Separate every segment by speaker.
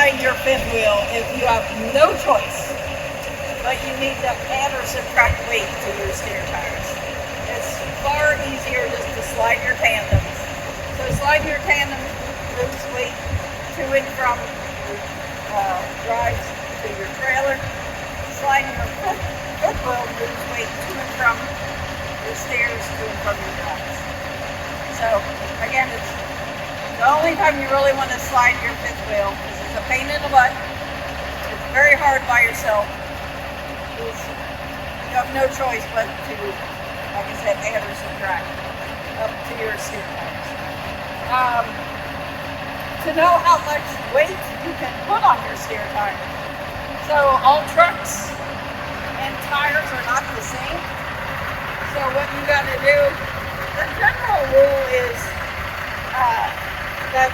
Speaker 1: slide your fifth wheel if you have no choice, but you need to add or subtract weight to your steer tires. It's far easier just to slide your tandems. So sliding your tandems moves weight to and from your drives to your trailer. Sliding your fifth wheel moves weight to and from your steers to and from your drives. So again, it's the only time you really want to slide your fifth wheel is it's a pain in the butt. It's very hard by yourself. You have no choice but to, like I said, add or subtract up to your steer tires. To know how much weight you can put on your steer tire. So all trucks and tires are not the same. So what you got to do, the general rule is that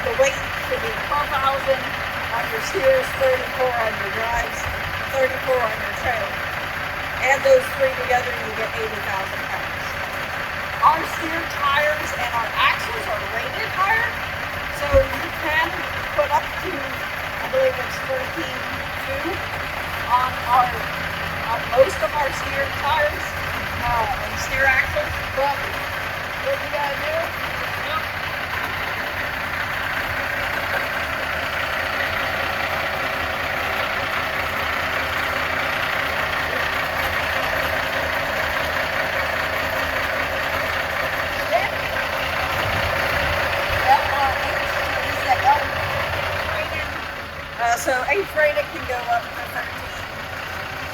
Speaker 1: the weight should be 12,000 on your steers, 34 on your drives, 34 on your trailer. Add those three together and you get 80,000 pounds. Our steer tires and our axles are rated higher, so you can put up to, I believe it's 13.2 on most of our steer tires and steer axles. But what you gotta do, so H rated can go up to 13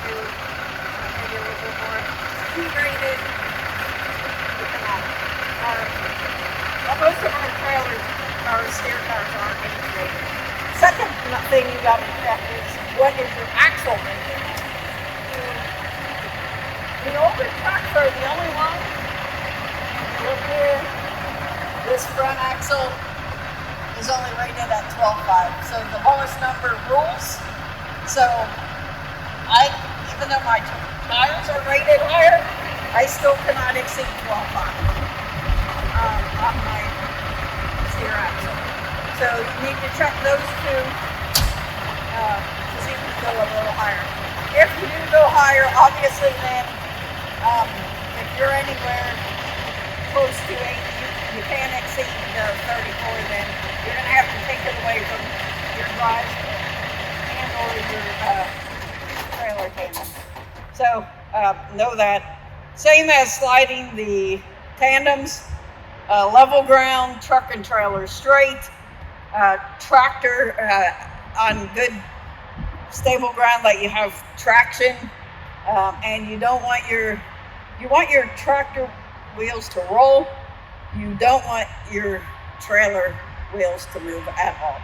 Speaker 1: to maybe a little bit more. T rated, most of our trailers, our steer tires are H rated. Second thing you got to check is what is your axle rating. The older trucks are the only one. Look here, this front axle is only rated at 12.5, so the lowest number rules. So even though my tires are rated higher, I still cannot exceed 12.5 on my steer axle. So you need to check those two to see if you go a little higher. If you do go higher, obviously then if you're anywhere close to 8, you can't exceed 34, then you're going to have to take it away from your drive and or your trailer tandem. So know that. Same as sliding the tandems, level ground, truck and trailer straight, tractor on good stable ground that you have traction, and you don't want you want your tractor wheels to roll. You don't want your trailer wheels to move at all,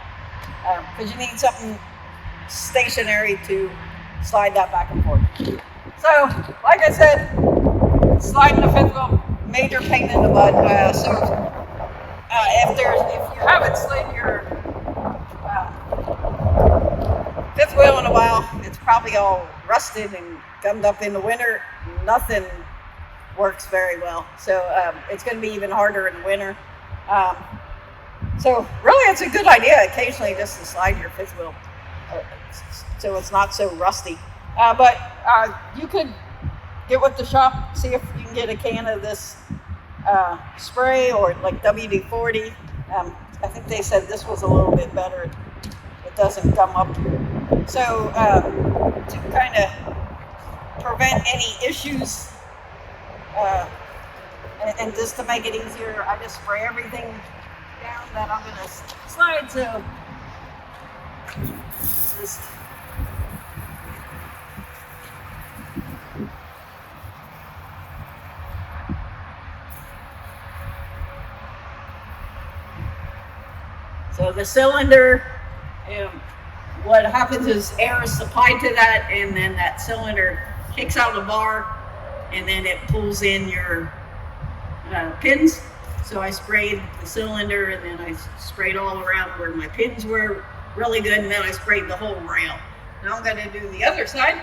Speaker 1: because you need something stationary to slide that back and forth. So, like I said, sliding the fifth wheel, major pain in the butt. If you haven't slid your fifth wheel in a while, it's probably all rusted and gummed up in the winter. Nothing works very well, so it's going to be even harder in the winter. So really, it's a good idea occasionally just to slide your fifth wheel so it's not so rusty. But you could get with the shop, see if you can get a can of this spray or like WD-40. I think they said this was a little bit better. It doesn't gum up. So to kind of prevent any issues, and just to make it easier, I just spray everything down that I'm going to slide. So just so the cylinder, what happens is air is supplied to that, and then that cylinder kicks out the bar, and then it pulls in your pins. So I sprayed the cylinder, and then I sprayed all around where my pins were really good, and then I sprayed the whole rail. Now I'm going to do the other side.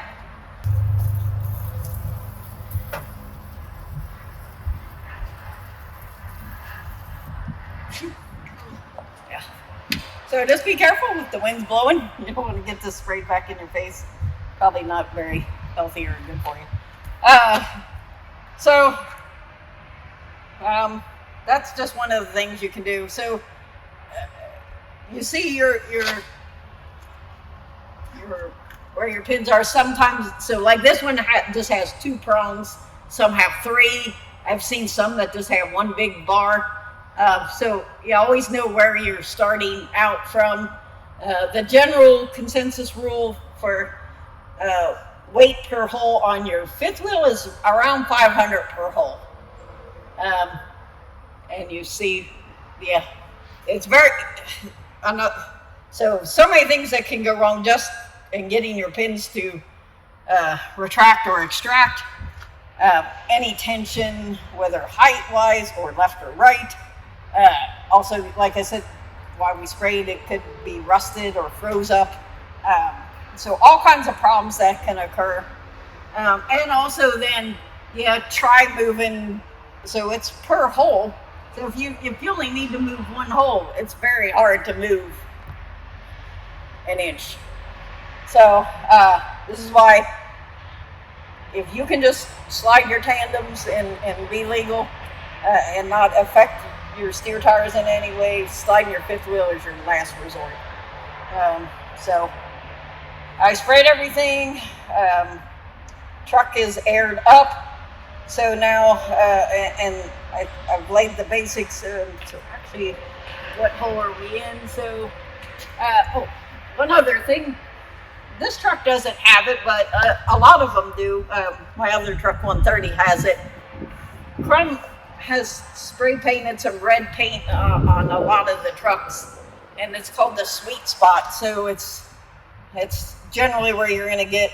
Speaker 1: Yeah. So just be careful if the wind's blowing. You don't want to get this sprayed back in your face. Probably not very healthy or good for you. So that's just one of the things you can do. So you see your where your pins are sometimes. So like this one just has 2 prongs. Some have 3. I've seen some that just have 1 big bar. So you always know where you're starting out from. The general consensus rule for weight per hole on your 5th wheel is around 500 per hole. And you see, yeah, it's very, so many things that can go wrong just in getting your pins to retract or extract. Any tension, whether height-wise or left or right. Also, like I said, while we sprayed, it could be rusted or froze up. So all kinds of problems that can occur. And also then, try moving. So it's per hole. So if you only need to move 1 hole, it's very hard to move an inch. So this is why if you can just slide your tandems and be legal and not affect your steer tires in any way, sliding your 5th wheel is your last resort. So I sprayed everything. Truck is aired up. So now, and I've laid the basics. So actually, what hole are we in? So, one other thing. This truck doesn't have it, but a lot of them do. My other truck, 130, has it. Crum has spray painted some red paint on a lot of the trucks, and it's called the sweet spot. So it's generally where you're going to get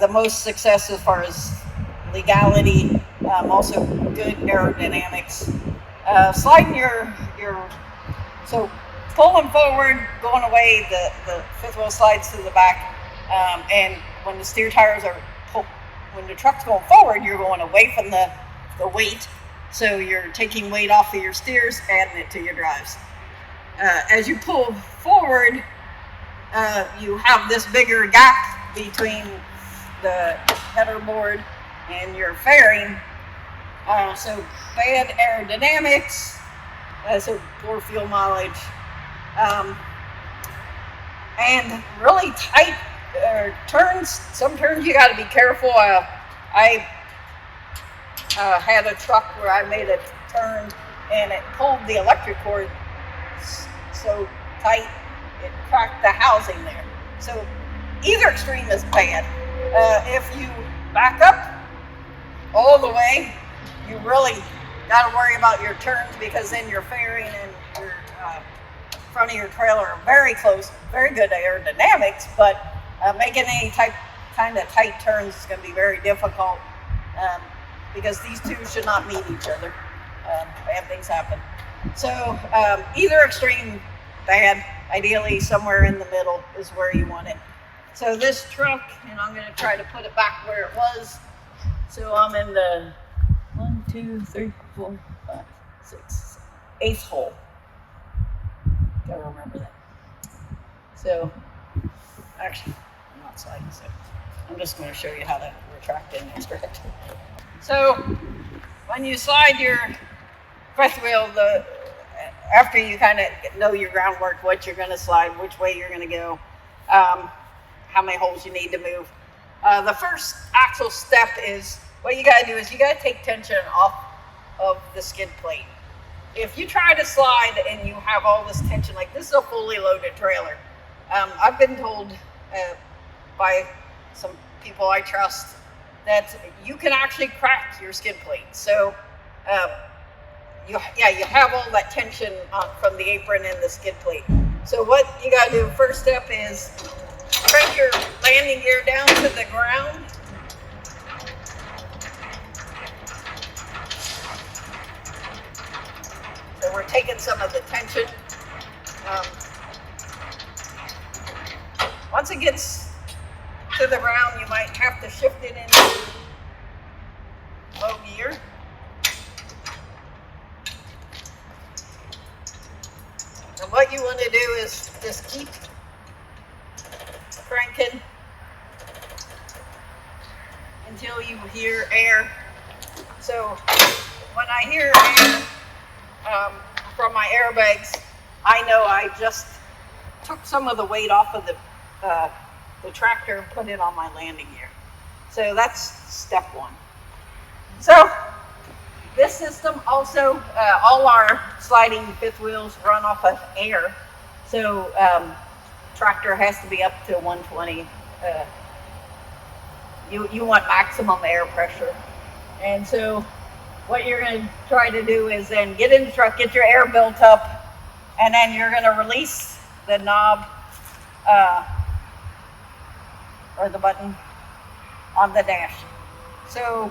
Speaker 1: the most success as far as legality, also good aerodynamics. Sliding your so pulling forward, going away, the 5th wheel slides to the back, and when the steer tires when the truck's going forward, you're going away from the weight, so you're taking weight off of your steers, adding it to your drives. As you pull forward, you have this bigger gap between the header board and your fairing. So bad aerodynamics, so poor fuel mileage, and really tight turns. Some turns you got to be careful. I had a truck where I made a turn and it pulled the electric cord so tight it cracked the housing there. So either extreme is bad. If you back up all the way, you really got to worry about your turns, because then your fairing and your front of your trailer are very close, very good aerodynamics, but making any kind of tight turns is going to be very difficult, because these two should not meet each other. Bad things happen. So either extreme, bad. Ideally, somewhere in the middle is where you want it. So this truck, and I'm going to try to put it back where it was. So I'm in the 1, 2, 3, 4, 5, 6, 8th hole. Gotta remember that. So actually, I'm not sliding, so I'm just going to show you how to retract and extract. So when you slide your 5th wheel, after you kind of know your groundwork, what you're going to slide, which way you're going to go, how many holes you need to move. The first axle step is, what you got to do is you got to take tension off of the skid plate. If you try to slide and you have all this tension, like this is a fully loaded trailer. I've been told by some people I trust that you can actually crack your skid plate. So you have all that tension from the apron and the skid plate. So what you got to do, first step is crank your landing gear down to the ground. So we're taking some of the tension. Once it gets to the ground, you might have to shift it into low gear. what you want to do is just keep cranking until you hear air. So when I hear air from my airbags, I know I just took some of the weight off of the tractor and put it on my landing gear. So that's step one. So this system also, all our sliding fifth wheels run off of air. So tractor has to be up to 120. You want maximum air pressure. And so what you're going to try to do is then get in the truck, get your air built up, and then you're going to release the knob or the button on the dash. So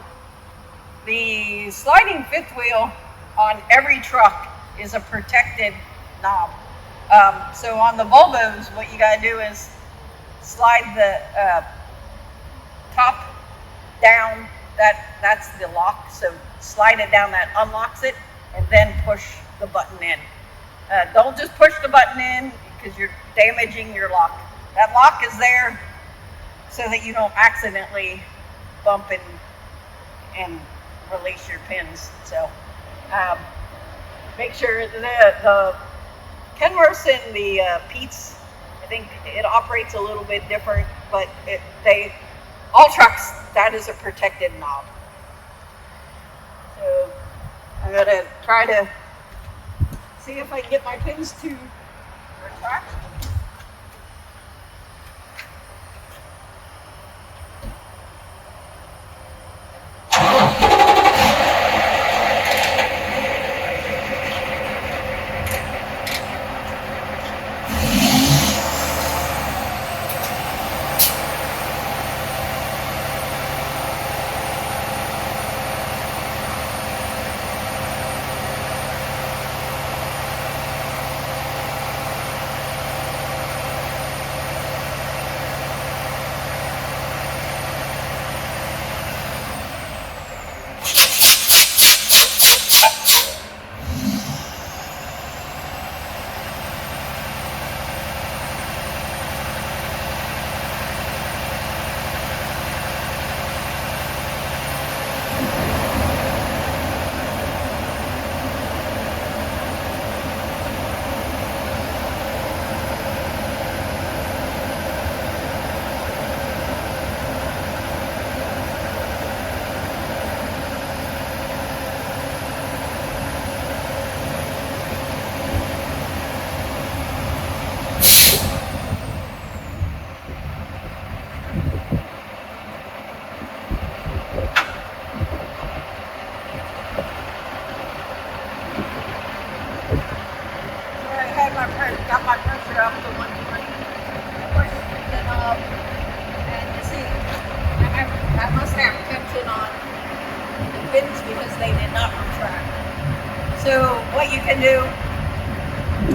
Speaker 1: the sliding fifth wheel on every truck is a protected knob. So on the Volvos, what you gotta do is slide the top down, that's the lock. So slide it down, that unlocks it, and then push the button in. Don't just push the button in because you're damaging your lock. That lock is there so that you don't accidentally bump and release your pins. So make sure the Kenworths and the Pete's, I think it operates a little bit different, but all trucks, that is a protected knob. So I'm gonna try to see if I can get my pins to retract. Got my pressure up to 120. Push the knob, and you see, I must have tension on the pins because they did not retract. So what you can do,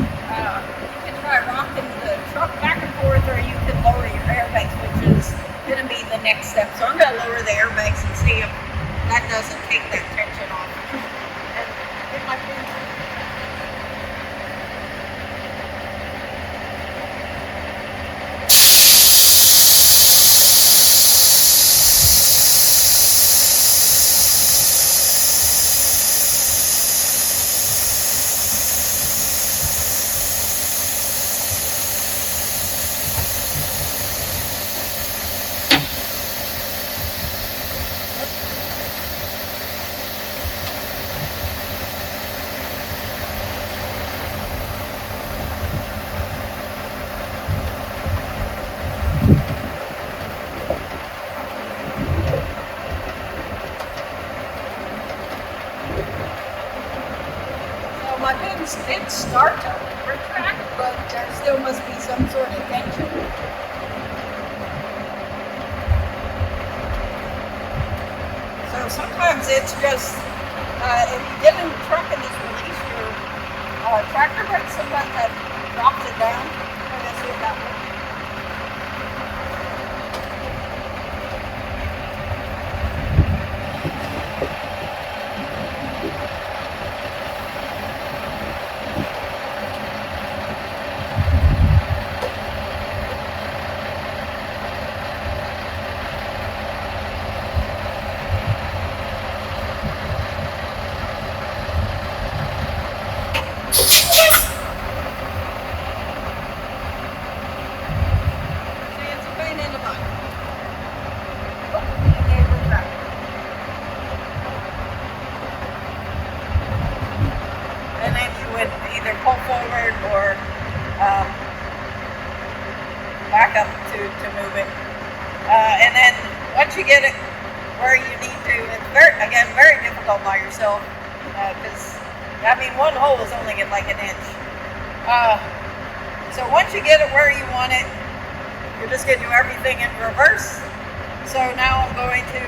Speaker 1: you can try rocking the truck back and forth, or you can lower your airbags, which is going to be the next step. So I'm going to lower the airbags and see if that doesn't take that tension off. And get my pins. My pins did start to retract, but there still must be some sort of tension. So sometimes it's just, if you get in the truck and just release your tractor brake, sometimes that drops it down. I'm going to see if that works. either pull forward or back up to move it. And then once you get it where you need to, it's very difficult by yourself because one hole is only like an inch. So once you get it where you want it, you're just going to do everything in reverse. So now I'm going to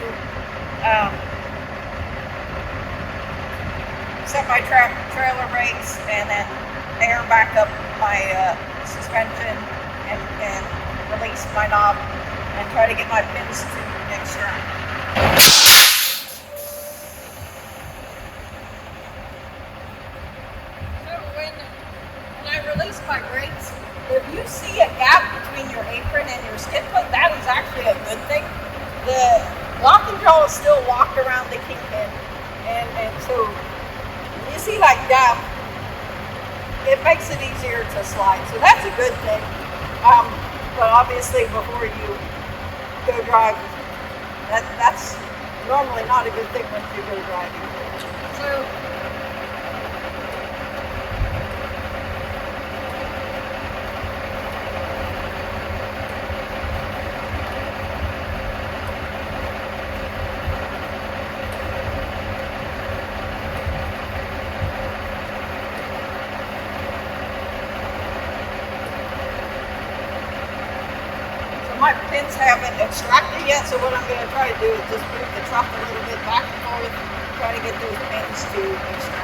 Speaker 1: set my trailer brakes and then air back up my suspension and release my knob and try to get my pins to extract. So when I release my brakes, if you see a gap between your apron and your skid plate, that is actually a good thing. The lock and jaw is still locked around the kingpin, and so when you see that gap, it makes it easier to slide. So that's a good thing. But obviously before you go drive, that's normally not a good thing when you go driving. So my pins haven't extracted yet, so what I'm going to try to do is just move the truck a little bit back and forth, try to get those pins to extract.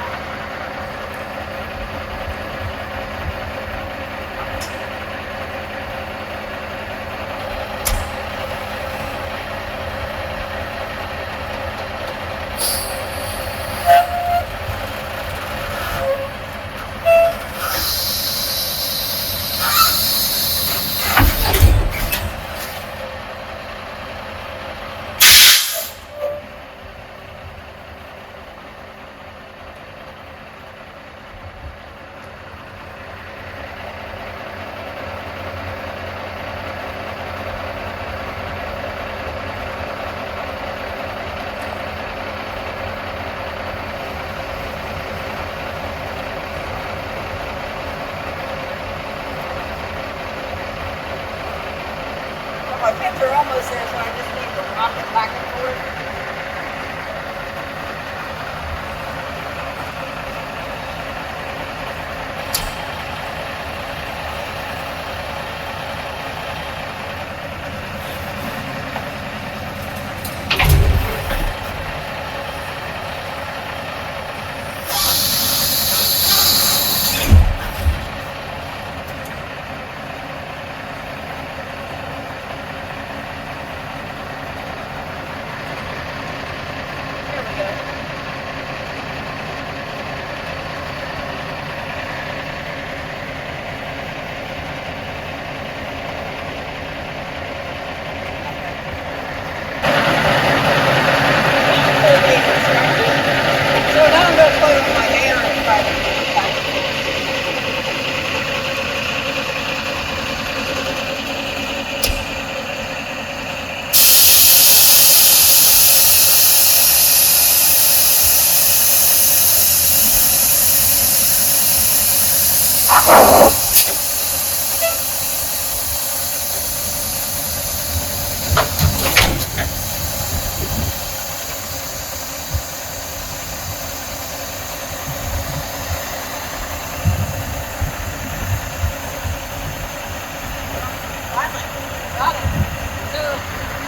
Speaker 1: My pins are almost there, so I just need to rock it back and forth.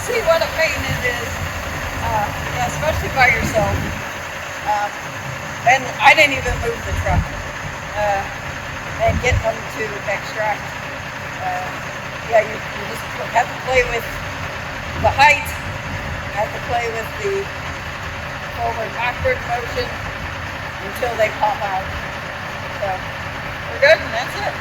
Speaker 1: See what a pain it is, especially by yourself. And I didn't even move the truck. And getting them to extract. You just have to play with the height, have to play with the forward-backward motion until they pop out. So we're good, and that's it.